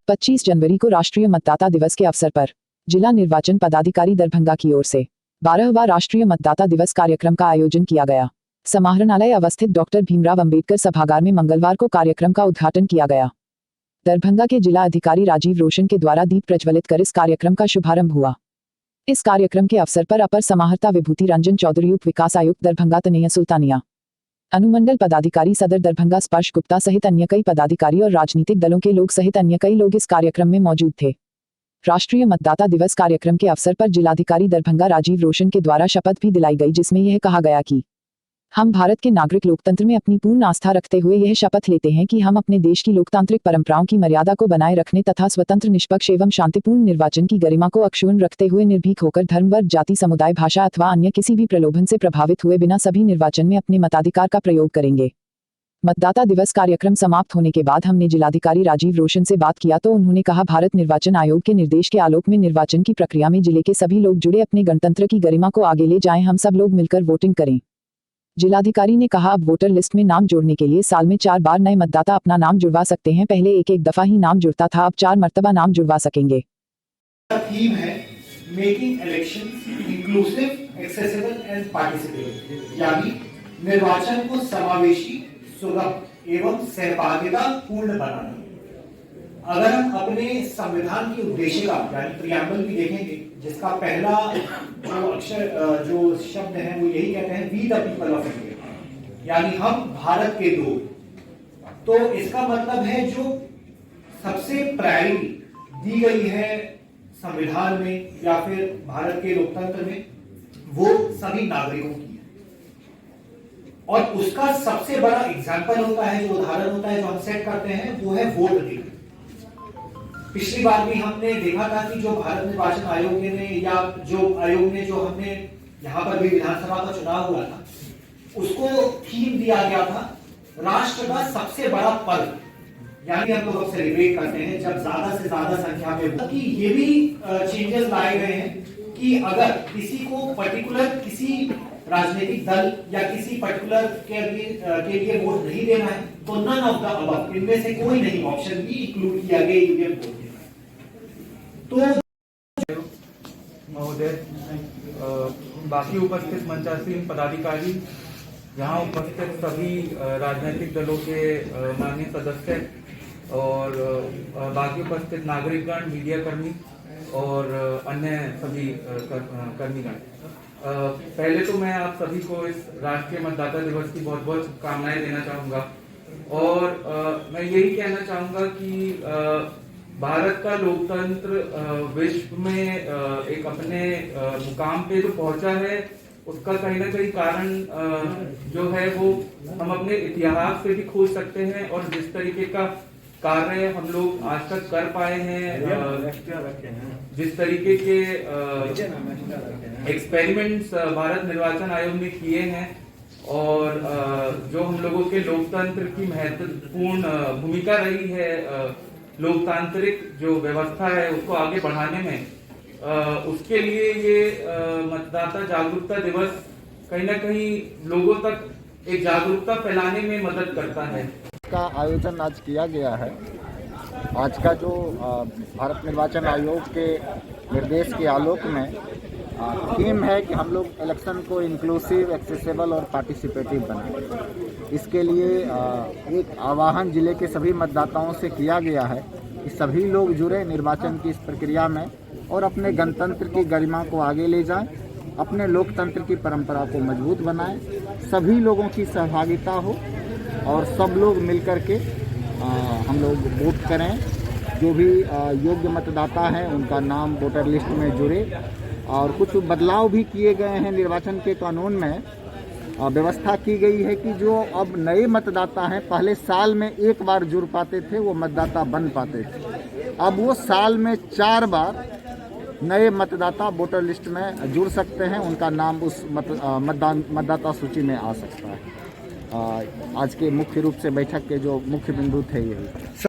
25 जनवरी को राष्ट्रीय मतदाता दिवस के अवसर पर जिला निर्वाचन पदाधिकारी दरभंगा की ओर से 12वां राष्ट्रीय मतदाता दिवस कार्यक्रम का आयोजन किया गया। समाहरणालय अवस्थित डॉक्टर भीमराव अंबेडकर सभागार में मंगलवार को कार्यक्रम का उद्घाटन किया गया। दरभंगा के जिला अधिकारी राजीव रोशन के द्वारा दीप प्रज्वलित कर इस कार्यक्रम का शुभारंभ हुआ। इस कार्यक्रम के अवसर पर अपर समाहर्ता विभूति रंजन चौधरी, उप विकास आयुक्त दरभंगा तनैया सुल्तानिया, अनुमंडल पदाधिकारी सदर दरभंगा स्पर्श गुप्ता सहित अन्य कई पदाधिकारी और राजनीतिक दलों के लोग सहित अन्य कई लोग इस कार्यक्रम में मौजूद थे। राष्ट्रीय मतदाता दिवस कार्यक्रम के अवसर पर जिलाधिकारी दरभंगा राजीव रोशन के द्वारा शपथ भी दिलाई गई, जिसमें यह कहा गया कि हम भारत के नागरिक लोकतंत्र में अपनी पूर्ण आस्था रखते हुए यह शपथ लेते हैं कि हम अपने देश की लोकतांत्रिक परंपराओं की मर्यादा को बनाए रखने तथा स्वतंत्र, निष्पक्ष एवं शांतिपूर्ण निर्वाचन की गरिमा को अक्षुण्ण रखते हुए निर्भीक होकर धर्म, वर्ग, जाति, समुदाय, भाषा अथवा अन्य किसी भी प्रलोभन से प्रभावित हुए बिना सभी निर्वाचन में अपने मताधिकार का प्रयोग करेंगे। मतदाता दिवस कार्यक्रम समाप्त होने के बाद हमने जिलाधिकारी राजीव रोशन से बात किया तो उन्होंने कहा, भारत निर्वाचन आयोग के निर्देश के आलोक में निर्वाचन की प्रक्रिया में जिले के सभी लोग जुड़े अपने गणतंत्र की गरिमा को आगे ले जाएं, हम सब लोग मिलकर वोटिंग करें। जिलाधिकारी ने कहा, अब वोटर लिस्ट में नाम जोड़ने के लिए साल में 4 बार नए मतदाता अपना नाम जुड़वा सकते हैं। पहले एक दफा ही नाम जुड़ता था, अब 4 मर्तबा नाम जुड़वा सकेंगे। थीम है making elections inclusive, accessible and participative, यानी निर्वाचन को समावेशी, सुगम एवं सहभागिता पूर्ण बनाना। अगर हम अपने संविधान की उद्देशिका यानी प्रियम्बल भी देखेंगे, जिसका पहला जो अक्षर जो शब्द है वो यही कहते हैं, we the people of India, यानी हम भारत के लोग। तो इसका मतलब है जो सबसे प्रायोरिटी दी गई है संविधान में या फिर भारत के लोकतंत्र में, वो सभी नागरिकों की है। और उसका सबसे बड़ा एग्जाम्पल होता है, जो उदाहरण होता है जो हम सेट करते हैं, वो है वोट देना। पिछली बार भी हमने देखा था कि जो भारत निर्वाचन आयोग ने या जो आयोग ने जो हमने यहाँ पर भी विधानसभा का चुनाव हुआ था, उसको थीम दिया गया था राष्ट्र का सबसे बड़ा पर्व, यानी हम लोग सेलिब्रेट करते हैं जब ज्यादा से ज्यादा संख्या में हो। कि ये भी चेंजेस लाए गए हैं कि अगर किसी को पर्टिकुलर किसी राजनीतिक दल या किसी पर्टिकुलर के लिए वोट नहीं देना है तो नन ऑफ द अबव, इनमें से कोई नहीं ऑप्शन भी इंक्लूड किया गया ईवीएम वोट देना। तो महोदय, बाकी उपस्थित मंचासीन पदाधिकारी, यहाँ उपस्थित सभी राजनीतिक दलों के माननीय सदस्य और बाकी उपस्थित नागरिकगण, मीडिया कर्मी और अन्य सभी कर्मीगण, पहले तो मैं आप सभी को इस राष्ट्रीय मतदाता दिवस की बहुत बहुत शुभकामनाएं देना चाहूँगा। और मैं यही कहना चाहूँगा कि भारत का लोकतंत्र विश्व में एक अपने मुकाम पे जो पहुंचा है, उसका कहीं ना कहीं कारण जो है वो हम अपने इतिहास से भी खोज सकते हैं। और जिस तरीके का कार्य हम लोग आज तक कर पाए हैं, जिस तरीके के एक्सपेरिमेंट्स भारत निर्वाचन आयोग ने किए हैं और जो हम लोगों के लोकतंत्र की महत्वपूर्ण भूमिका रही है, लोकतांत्रिक जो व्यवस्था है उसको आगे बढ़ाने में, उसके लिए ये मतदाता जागरूकता दिवस कहीं ना कहीं लोगों तक एक जागरूकता फैलाने में मदद करता है। का आयोजन आज किया गया है। आज का जो भारत निर्वाचन आयोग के निर्देश के आलोक में थीम है कि हम लोग इलेक्शन को इंक्लूसिव, एक्सेसिबल और पार्टिसिपेटिव बनाएं। इसके लिए एक आह्वान जिले के सभी मतदाताओं से किया गया है कि सभी लोग जुड़े निर्वाचन की इस प्रक्रिया में और अपने गणतंत्र की गरिमा को आगे ले जाएं, अपने लोकतंत्र की परंपरा को मजबूत बनाएं, सभी लोगों की सहभागिता हो और सब लोग मिलकर के हम लोग वोट करें। जो भी योग्य मतदाता हैं उनका नाम वोटर लिस्ट में जुड़े। और कुछ बदलाव भी किए गए हैं निर्वाचन के कानून में। व्यवस्था की गई है कि जो अब नए मतदाता हैं, पहले साल में 1 बार जुड़ पाते थे, वो मतदाता बन पाते थे, अब वो साल में 4 बार नए मतदाता वोटर लिस्ट में जुड़ सकते हैं। उनका नाम उस मतदाता सूची में आ सकता है। आज के मुख्य रूप से बैठक के जो मुख्य बिंदु थे यही।